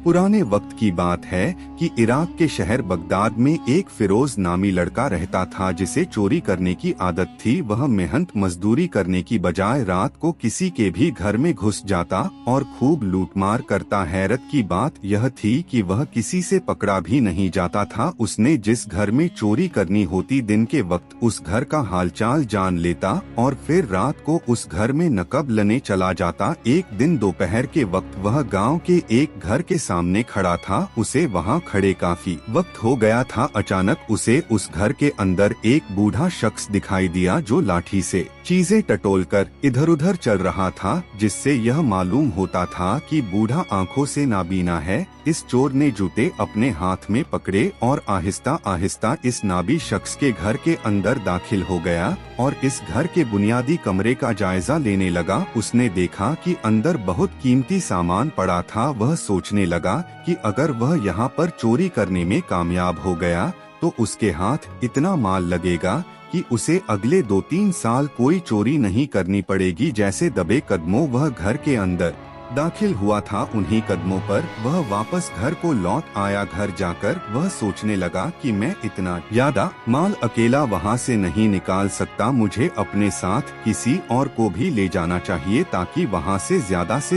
पुराने वक्त की बात है कि इराक के शहर बगदाद में एक फिरोज नामी लड़का रहता था जिसे चोरी करने की आदत थी। वह मेहनत मजदूरी करने की बजाय रात को किसी के भी घर में घुस जाता और खूब लूटमार करता। हैरत की बात यह थी कि वह किसी से पकड़ा भी नहीं जाता था। उसने जिस घर में चोरी करनी होती दिन के वक्त उस घर का हालचाल जान लेता और फिर रात को उस घर में नकब लेने चला जाता। एक दिन दोपहर के वक्त वह गांव के एक घर के सामने खड़ा था। उसे वहां खड़े काफी वक्त हो गया था। अचानक उसे उस घर के अंदर एक बूढ़ा शख्स दिखाई दिया जो लाठी से चीजें टटोलकर इधर उधर चल रहा था, जिससे यह मालूम होता था कि बूढ़ा आंखों से नाबीना है। इस चोर ने जूते अपने हाथ में पकड़े और आहिस्ता आहिस्ता इस नाबी शख्स के घर के अंदर दाखिल हो गया और इस घर के बुनियादी कमरे का जायजा लेने लगा। उसने देखा कि अंदर बहुत कीमती सामान पड़ा था। वह सोचने लगा कि अगर वह यहाँ पर चोरी करने में कामयाब हो गया तो उसके हाथ इतना माल लगेगा कि उसे अगले 2-3 साल कोई चोरी नहीं करनी पड़ेगी। जैसे दबे कदमों वह घर के अंदर दाखिल हुआ था, उन्हीं कदमों पर वह वापस घर को लौट आया। घर जाकर वह सोचने लगा कि मैं इतना ज्यादा माल अकेला वहां से नहीं निकाल सकता। मुझे अपने साथ किसी और को भी ले जाना चाहिए ताकि वहां से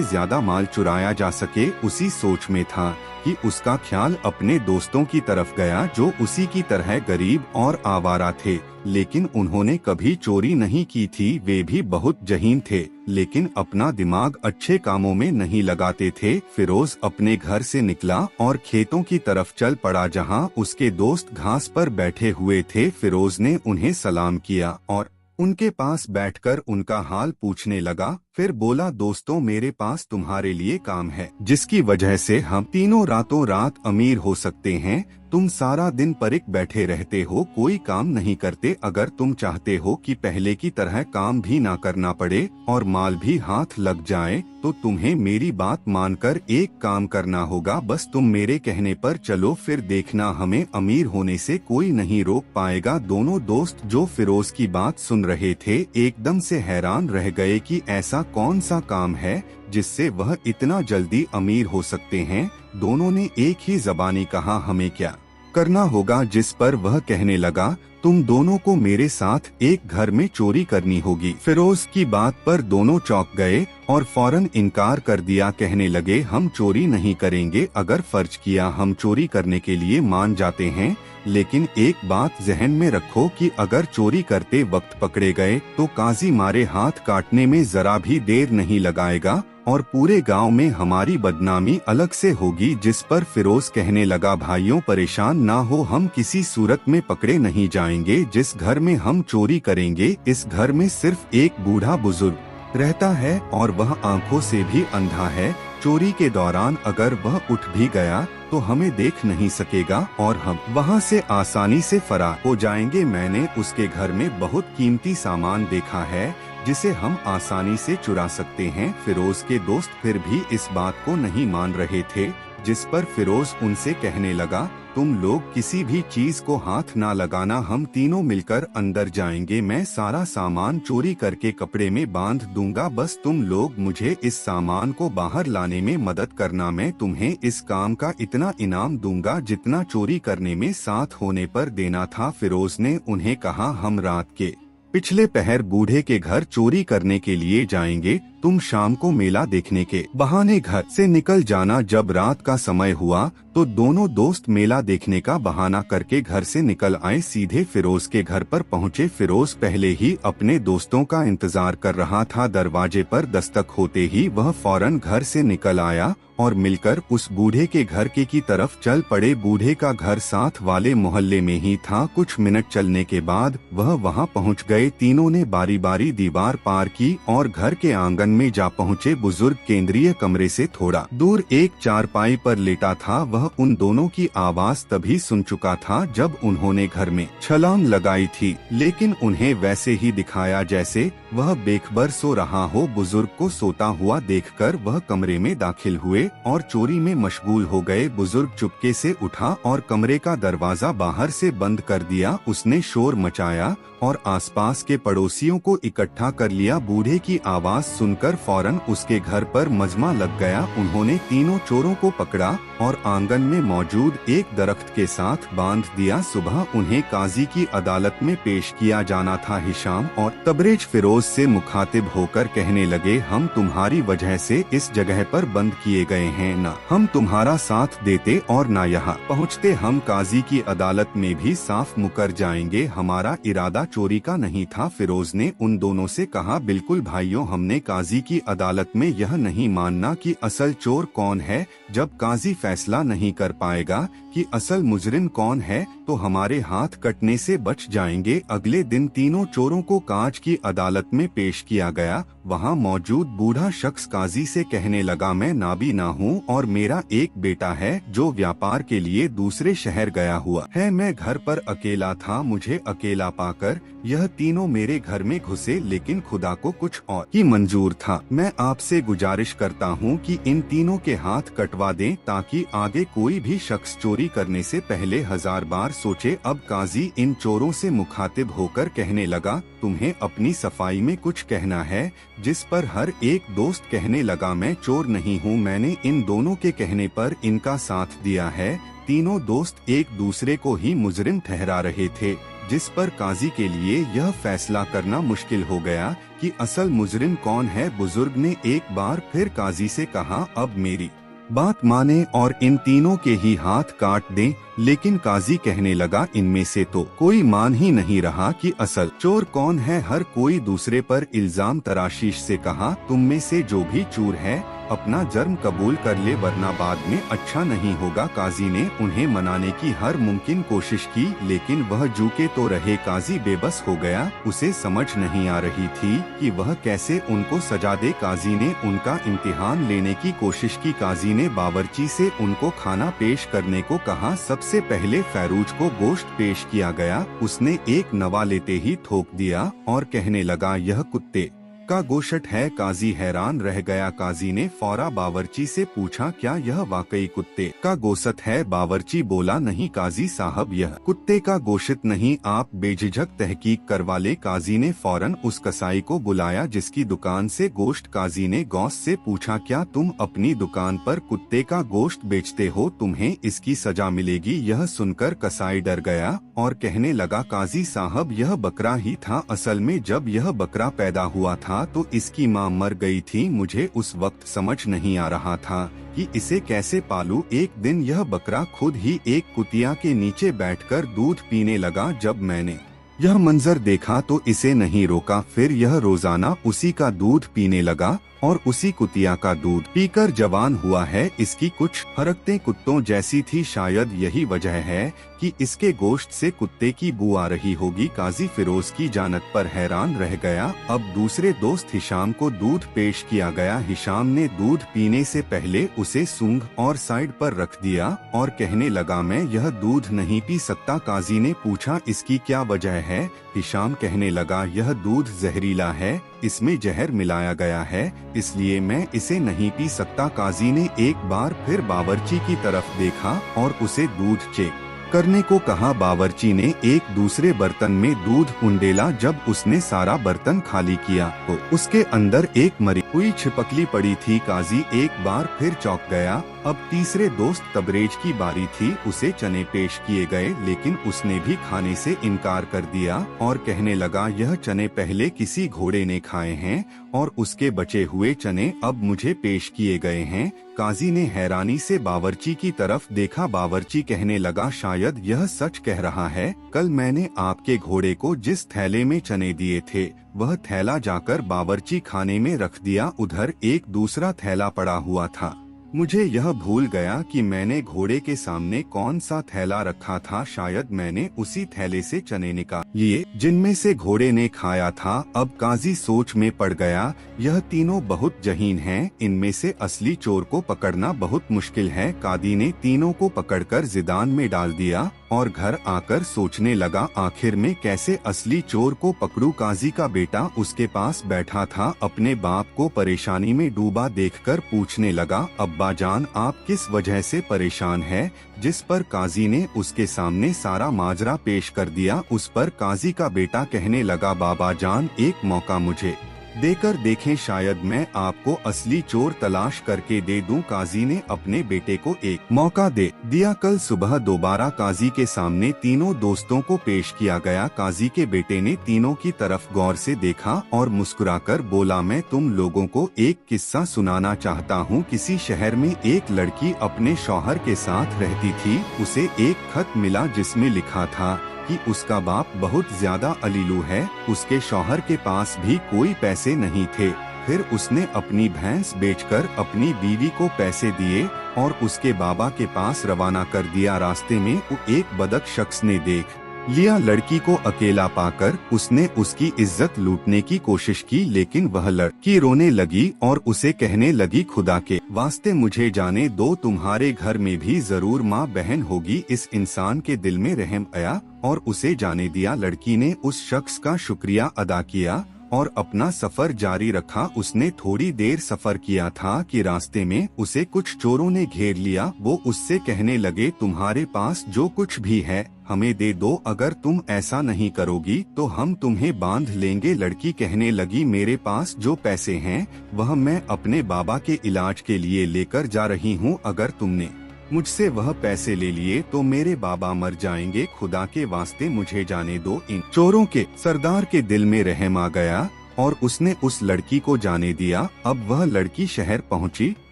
ज्यादा माल चुराया जा सके। उसी सोच में था कि उसका ख्याल अपने दोस्तों की तरफ गया जो उसी की तरह गरीब और आवारा थे, लेकिन उन्होंने कभी चोरी नहीं की थी। वे भी बहुत जहीन थे लेकिन अपना दिमाग अच्छे कामों में नहीं लगाते थे। फिरोज अपने घर से निकला और खेतों की तरफ चल पड़ा जहां उसके दोस्त घास पर बैठे हुए थे। फिरोज ने उन्हें सलाम किया और उनके पास बैठकर उनका हाल पूछने लगा। फिर बोला, दोस्तों मेरे पास तुम्हारे लिए काम है जिसकी वजह से हम तीनों रातों रात अमीर हो सकते हैं। तुम सारा दिन परिक बैठे रहते हो, कोई काम नहीं करते। अगर तुम चाहते हो कि पहले की तरह काम भी ना करना पड़े और माल भी हाथ लग जाए तो तुम्हें मेरी बात मानकर एक काम करना होगा। बस तुम मेरे कहने पर चलो, फिर देखना हमें अमीर होने से कोई नहीं रोक पाएगा। दोनों दोस्त जो फिरोज की बात सुन रहे थे एकदम से हैरान रह गए कि ऐसा कौन सा काम है जिससे वह इतना जल्दी अमीर हो सकते हैं। दोनों ने एक ही जबानी कहा, हमें क्या करना होगा। जिस पर वह कहने लगा, तुम दोनों को मेरे साथ एक घर में चोरी करनी होगी। फिरोज की बात पर दोनों चौंक गए और फौरन इनकार कर दिया। कहने लगे, हम चोरी नहीं करेंगे। अगर फर्ज किया हम चोरी करने के लिए मान जाते हैं, लेकिन एक बात जहन में रखो कि अगर चोरी करते वक्त पकड़े गए तो काजी मारे हाथ काटने में जरा भी देर नहीं लगाएगा और पूरे गांव में हमारी बदनामी अलग से होगी। जिस पर फिरोज कहने लगा, भाइयों परेशान ना हो, हम किसी सूरत में पकड़े नहीं जाएंगे। जिस घर में हम चोरी करेंगे इस घर में सिर्फ एक बूढ़ा बुजुर्ग रहता है और वह आंखों से भी अंधा है। चोरी के दौरान अगर वह उठ भी गया तो हमें देख नहीं सकेगा और हम वहां से आसानी से फरार हो जाएंगे। मैंने उसके घर में बहुत कीमती सामान देखा है जिसे हम आसानी से चुरा सकते हैं। फिरोज के दोस्त फिर भी इस बात को नहीं मान रहे थे, जिस पर फिरोज उनसे कहने लगा, तुम लोग किसी भी चीज को हाथ ना लगाना, हम तीनों मिलकर अंदर जाएंगे। मैं सारा सामान चोरी करके कपड़े में बांध दूंगा, बस तुम लोग मुझे इस सामान को बाहर लाने में मदद करना। मैं तुम्हें इस काम का इतना इनाम दूंगा जितना चोरी करने में साथ होने पर देना था। फिरोज ने उन्हें कहा, हम रात के पिछले पहर बूढ़े के घर चोरी करने के लिए जाएंगे। तुम शाम को मेला देखने के बहाने घर से निकल जाना। जब रात का समय हुआ तो दोनों दोस्त मेला देखने का बहाना करके घर से निकल आए। सीधे फिरोज के घर पर पहुँचे। फिरोज पहले ही अपने दोस्तों का इंतजार कर रहा था। दरवाजे पर दस्तक होते ही वह फौरन घर से निकल आया और मिलकर उस बूढ़े के घर की तरफ चल पड़े। बूढ़े का घर साथ वाले मोहल्ले में ही था। कुछ मिनट चलने के बाद वह वहां पहुंच गए। तीनों ने बारी बारी दीवार पार की और घर के आंगन में जा पहुंचे। बुजुर्ग केंद्रीय कमरे से थोड़ा दूर एक चारपाई पर लेटा था। वह उन दोनों की आवाज तभी सुन चुका था जब उन्होंने घर में छलांग लगाई थी, लेकिन उन्हें वैसे ही दिखाया जैसे वह बेखबर सो रहा हो। बुजुर्ग को सोता हुआ देखकर वह कमरे में दाखिल हुए और चोरी में मशगूल हो गए। बुजुर्ग चुपके से उठा और कमरे का दरवाजा बाहर से बंद कर दिया। उसने शोर मचाया और आसपास के पड़ोसियों को इकट्ठा कर लिया। बूढ़े की आवाज सुनकर सुनकर फौरन उसके घर पर मजमा लग गया। उन्होंने तीनों चोरों को पकड़ा और आंगन में मौजूद एक दरख्त के साथ बांध दिया। सुबह उन्हें काजी की अदालत में पेश किया जाना था। हिशाम और तबरेज फिरोज से मुखातिब होकर कहने लगे, हम तुम्हारी वजह से इस जगह पर बंद किए गए हैं, न हम तुम्हारा साथ देते और न यहाँ पहुँचते। हम काजी की अदालत में भी साफ मुकर जाएंगे, हमारा इरादा चोरी का नहीं था। फिरोज ने उन दोनों से कहा, बिल्कुल भाइयों, हमने काजी की अदालत में यह नहीं मानना कि असल चोर कौन है। जब काजी फैसला नहीं कर पाएगा कि असल मुजरिम कौन है तो हमारे हाथ कटने से बच जाएंगे। अगले दिन तीनों चोरों को कांच की अदालत में पेश किया गया। वहां मौजूद बूढ़ा शख्स काजी से कहने लगा, मैं नाबीना हूं और मेरा एक बेटा है जो व्यापार के लिए दूसरे शहर गया हुआ है। मैं घर पर अकेला था, मुझे अकेला पाकर यह तीनों मेरे घर में घुसे, लेकिन खुदा को कुछ और ही मंजूर था। मैं आपसे गुजारिश करता हूं कि इन तीनों के हाथ कटवा दें ताकि आगे कोई भी शख्स चोरी करने से पहले 1000 बार सोचे। अब काजी इन चोरों से मुखातिब होकर कहने लगा, तुम्हें अपनी सफाई में कुछ कहना है? जिस पर हर एक दोस्त कहने लगा, मैं चोर नहीं हूँ, मैंने इन दोनों के कहने पर इनका साथ दिया है। तीनों दोस्त एक दूसरे को ही मुजरिम ठहरा रहे थे, जिस पर काजी के लिए यह फैसला करना मुश्किल हो गया कि असल मुजरिम कौन है। बुजुर्ग ने एक बार फिर काजी से कहा, अब मेरी बात माने और इन तीनों के ही हाथ काट दें। लेकिन काजी कहने लगा, इनमें से तो कोई मान ही नहीं रहा कि असल चोर कौन है। हर कोई दूसरे पर इल्जाम तराशीश से कहा, तुम में से जो भी चोर है अपना जुर्म कबूल कर ले, वरना बाद में अच्छा नहीं होगा। काजी ने उन्हें मनाने की हर मुमकिन कोशिश की, लेकिन वह झुके तो रहे। काजी बेबस हो गया, उसे समझ नहीं आ रही थी कि वह कैसे उनको सजा दे। काजी ने उनका इम्तिहान लेने की कोशिश की। काजी ने बावर्ची से उनको खाना पेश करने को कहा। सबसे पहले फैरूज को गोश्त पेश किया गया। उसने एक नवा लेते ही थोक दिया और कहने लगा, यह कुत्ते का गोश्त है। काजी हैरान रह गया। काजी ने फौरा बावर्ची से पूछा, क्या यह वाकई कुत्ते का गोश्त है? बावर्ची बोला, नहीं काजी साहब, यह कुत्ते का गोश्त नहीं, आप बेझिझक तहकीक करवा ले। काजी ने फौरन उस कसाई को बुलाया जिसकी दुकान से गोश्त। काजी ने गौस से पूछा, क्या तुम अपनी दुकान पर कुत्ते का गोश्त बेचते हो? तुम्हें इसकी सजा मिलेगी। यह सुनकर कसाई डर गया और कहने लगा, काजी साहब, यह बकरा ही था। असल में जब यह बकरा पैदा हुआ था तो इसकी मां मर गई थी। मुझे उस वक्त समझ नहीं आ रहा था कि इसे कैसे पालूं। एक दिन यह बकरा खुद ही एक कुतिया के नीचे बैठकर दूध पीने लगा। जब मैंने यह मंजर देखा तो इसे नहीं रोका। फिर यह रोजाना उसी का दूध पीने लगा और उसी कुतिया का दूध पीकर जवान हुआ है। इसकी कुछ हरकतें कुत्तों जैसी थी, शायद यही वजह है कि इसके गोश्त से कुत्ते की बू आ रही होगी। काजी फिरोज की जानत पर हैरान रह गया। अब दूसरे दोस्त हिशाम को दूध पेश किया गया। हिशाम ने दूध पीने से पहले उसे सूंघ और साइड पर रख दिया और कहने लगा, मैं यह दूध नहीं पी सकता। काजी ने पूछा, इसकी क्या वजह है? हिशाम कहने लगा, यह दूध जहरीला है, इसमें जहर मिलाया गया है, इसलिए मैं इसे नहीं पी सकता। काजी ने एक बार फिर बावर्ची की तरफ देखा और उसे दूध चेक करने को कहा। बावर्ची ने एक दूसरे बर्तन में दूध उंडेला। जब उसने सारा बर्तन खाली किया तो उसके अंदर एक मरी हुई छिपकली पड़ी थी। काजी एक बार फिर चौंक गया। अब तीसरे दोस्त तबरेज की बारी थी। उसे चने पेश किए गए, लेकिन उसने भी खाने से इनकार कर दिया और कहने लगा, यह चने पहले किसी घोड़े ने खाए हैं और उसके बचे हुए चने अब मुझे पेश किए गए हैं। काजी ने हैरानी से बावर्ची की तरफ देखा। बावर्ची कहने लगा, शायद यह सच कह रहा है। कल मैंने आपके घोड़े को जिस थैले में चने दिए थे वह थैला जाकर बावर्ची खाने में रख दिया। उधर एक दूसरा थैला पड़ा हुआ था। मुझे यह भूल गया कि मैंने घोड़े के सामने कौन सा थैला रखा था। शायद मैंने उसी थैले से चने निकाल लिए जिनमें से घोड़े ने खाया था। अब काजी सोच में पड़ गया। यह तीनों बहुत जहीन हैं, इनमें से असली चोर को पकड़ना बहुत मुश्किल है। कादी ने तीनों को पकड़कर जिंदान में डाल दिया और घर आकर सोचने लगा, आखिर में कैसे असली चोर को पकड़ूं। काजी का बेटा उसके पास बैठा था। अपने बाप को परेशानी में डूबा देखकर पूछने लगा, अब्बा जान, आप किस वजह से परेशान है? जिस पर काजी ने उसके सामने सारा माजरा पेश कर दिया। उस पर काजी का बेटा कहने लगा, बाबा जान, एक मौका मुझे देकर देखें, शायद मैं आपको असली चोर तलाश करके दे दूं। काजी ने अपने बेटे को एक मौका दे दिया। कल सुबह दोबारा काजी के सामने तीनों दोस्तों को पेश किया गया। काजी के बेटे ने तीनों की तरफ गौर से देखा और मुस्कुराकर बोला, मैं तुम लोगों को एक किस्सा सुनाना चाहता हूँ। किसी शहर में एक लड़की अपने शौहर के साथ रहती थी। उसे एक खत मिला जिसमें लिखा था कि उसका बाप बहुत ज्यादा अलीलू है। उसके शौहर के पास भी कोई पैसे नहीं थे। फिर उसने अपनी भैंस बेचकर अपनी बीवी को पैसे दिए और उसके बाबा के पास रवाना कर दिया। रास्ते में एक बदक शख्स ने देख लिया लड़की को अकेला पाकर। उसने उसकी इज्जत लूटने की कोशिश की, लेकिन वह लड़की रोने लगी और उसे कहने लगी, खुदा के वास्ते मुझे जाने दो, तुम्हारे घर में भी जरूर माँ बहन होगी। इस इंसान के दिल में रहम आया और उसे जाने दिया। लड़की ने उस शख्स का शुक्रिया अदा किया और अपना सफर जारी रखा। उसने थोड़ी देर सफर किया था कि रास्ते में उसे कुछ चोरों ने घेर लिया। वो उससे कहने लगे, तुम्हारे पास जो कुछ भी है हमें दे दो, अगर तुम ऐसा नहीं करोगी तो हम तुम्हें बांध लेंगे। लड़की कहने लगी, मेरे पास जो पैसे हैं वह मैं अपने बाबा के इलाज के लिए लेकर जा रही हूँ। अगर तुमने मुझसे वह पैसे ले लिए तो मेरे बाबा मर जाएंगे। खुदा के वास्ते मुझे जाने दो। इन चोरों के सरदार के दिल में रहम आ गया और उसने उस लड़की को जाने दिया। अब वह लड़की शहर पहुंची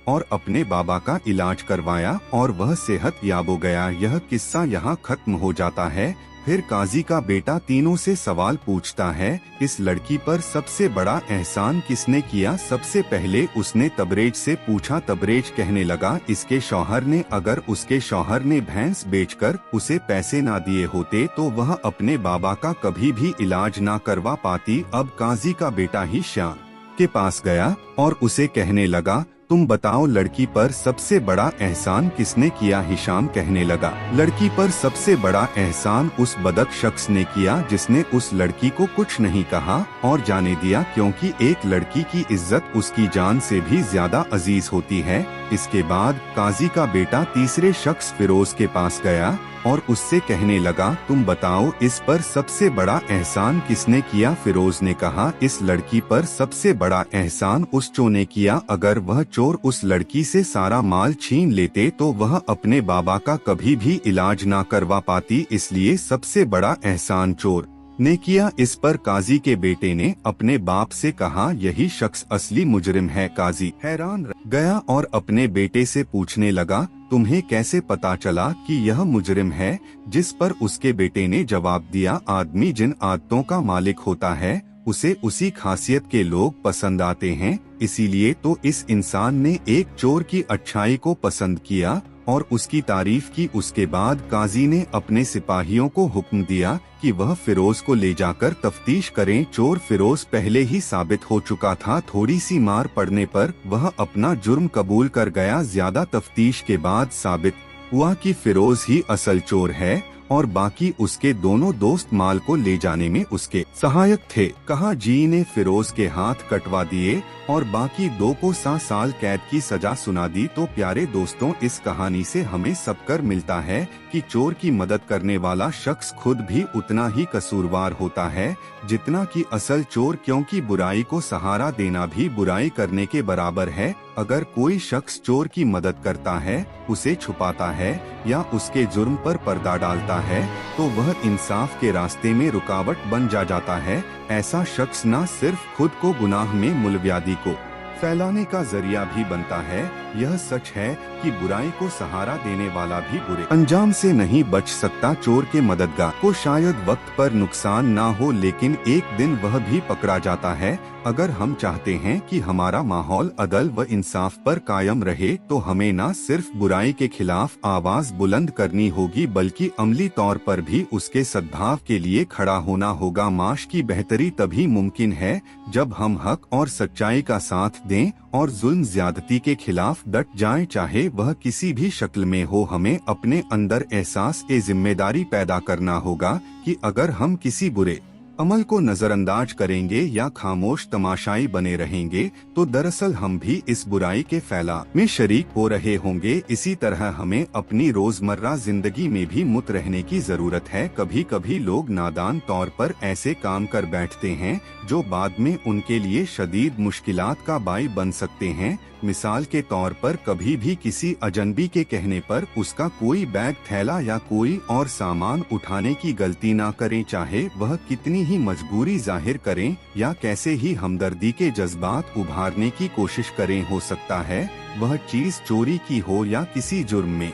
और अपने बाबा का इलाज करवाया और वह सेहत याब हो गया। यह किस्सा यहाँ खत्म हो जाता है। फिर काजी का बेटा तीनों से सवाल पूछता है, इस लड़की पर सबसे बड़ा एहसान किसने किया? सबसे पहले उसने तबरेज से पूछा। तबरेज कहने लगा, इसके शौहर ने। अगर उसके शौहर ने भैंस बेचकर उसे पैसे ना दिए होते तो वह अपने बाबा का कभी भी इलाज ना करवा पाती। अब काजी का ही हिशाम के पास गया और उसे कहने लगा, तुम बताओ लड़की पर सबसे बड़ा एहसान किसने किया? हिशाम कहने लगा, लड़की पर सबसे बड़ा एहसान उस बदक शख्स ने किया जिसने उस लड़की को कुछ नहीं कहा और जाने दिया, क्योंकि एक लड़की की इज्जत उसकी जान से भी ज्यादा अजीज होती है। इसके बाद काजी का बेटा तीसरे शख्स फिरोज के पास गया और उससे कहने लगा, तुम बताओ इस पर सबसे बड़ा एहसान किसने किया? फिरोज ने कहा, इस लड़की पर सबसे बड़ा एहसान उस चोर ने किया। अगर वह चोर उस लड़की से सारा माल छीन लेते तो वह अपने बाबा का कभी भी इलाज ना करवा पाती, इसलिए सबसे बड़ा एहसान चोर ने किया। इस पर काजी के बेटे ने अपने बाप से कहा, यही शख्स असली मुजरिम है। काजी हैरान रह गया और अपने बेटे से पूछने लगा, तुम्हें कैसे पता चला कि यह मुजरिम है? जिस पर उसके बेटे ने जवाब दिया, आदमी जिन आदतों का मालिक होता है उसे उसी खासियत के लोग पसंद आते हैं। इसीलिए तो इस इंसान ने एक चोर की अच्छाई को पसंद किया और उसकी तारीफ की। उसके बाद काजी ने अपने सिपाहियों को हुक्म दिया कि वह फिरोज को ले जाकर तफ्तीश करें। चोर फिरोज पहले ही साबित हो चुका था। थोड़ी सी मार पड़ने पर वह अपना जुर्म कबूल कर गया। ज्यादा तफ्तीश के बाद साबित हुआ कि फिरोज ही असल चोर है और बाकी उसके दोनों दोस्त माल को ले जाने में उसके सहायक थे। कहा जी ने फिरोज के हाथ कटवा दिए और बाकी दो को 7 साल कैद की सजा सुना दी। तो प्यारे दोस्तों, इस कहानी से हमें सबकर मिलता है कि चोर की मदद करने वाला शख्स खुद भी उतना ही कसूरवार होता है जितना कि असल चोर, क्योंकि बुराई को सहारा देना भी बुराई करने के बराबर है। अगर कोई शख्स चोर की मदद करता है, उसे छुपाता है या उसके जुर्म पर पर्दा डालता है तो वह इंसाफ के रास्ते में रुकावट बन जाता है। ऐसा शख्स न सिर्फ खुद को गुनाह में मुलव्यादी को फैलाने का जरिया भी बनता है। यह सच है कि बुराई को सहारा देने वाला भी बुरे अंजाम से नहीं बच सकता। चोर के मददगार को शायद वक्त पर नुकसान ना हो, लेकिन एक दिन वह भी पकड़ा जाता है। अगर हम चाहते हैं कि हमारा माहौल अदल व इंसाफ पर कायम रहे तो हमें न सिर्फ बुराई के खिलाफ आवाज बुलंद करनी होगी बल्कि अमली तौर पर भी उसके सद्भाव के लिए खड़ा होना होगा। माश की बेहतरी तभी मुमकिन है जब हम हक और सच्चाई का साथ दें और जुल्म ज्यादती के खिलाफ डट जाएं, चाहे वह किसी भी शक्ल में हो। हमें अपने अंदर एहसास ए जिम्मेदारी पैदा करना होगा कि अगर हम किसी बुरे अमल को नजरअंदाज करेंगे या खामोश तमाशाई बने रहेंगे तो दरअसल हम भी इस बुराई के फैला में शरीक हो रहे होंगे। इसी तरह हमें अपनी रोजमर्रा जिंदगी में भी मुत रहने की जरूरत है। कभी कभी लोग नादान तौर पर ऐसे काम कर बैठते हैं जो बाद में उनके लिए शदीद मुश्किलात का बाई बन सकते हैं। मिसाल के तौर पर कभी भी किसी अजनबी के कहने पर उसका कोई बैग, थैला या कोई और सामान उठाने की गलती ना करें, चाहे वह कितनी ही मजबूरी जाहिर करें या कैसे ही हमदर्दी के जज्बात उभारने की कोशिश करें। हो सकता है वह चीज चोरी की हो या किसी जुर्म में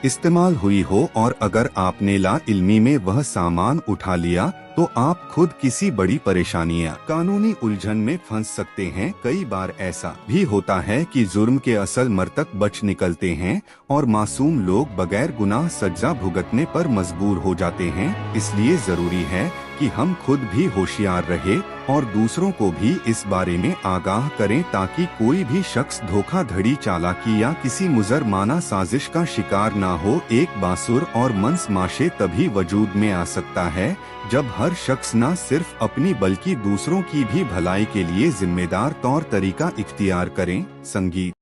इस्तेमाल हुई हो, और अगर आपने ला इल्मी में वह सामान उठा लिया तो आप खुद किसी बड़ी परेशानियां, कानूनी उलझन में फंस सकते हैं। कई बार ऐसा भी होता है कि जुर्म के असल मर्तक बच निकलते हैं और मासूम लोग बगैर गुनाह सजा भुगतने पर मजबूर हो जाते हैं। इसलिए जरूरी है कि हम खुद भी होशियार रहे और दूसरों को भी इस बारे में आगाह करें ताकि कोई भी शख्स धोखाधड़ी, चालाकी या किसी मुजरमाना साजिश का शिकार ना हो। एक बासुर और मंस माशे तभी वजूद में आ सकता है जब हर शख्स न सिर्फ अपनी बल्कि दूसरों की भी भलाई के लिए जिम्मेदार तौर तरीका इख्तियार करें। संगीत।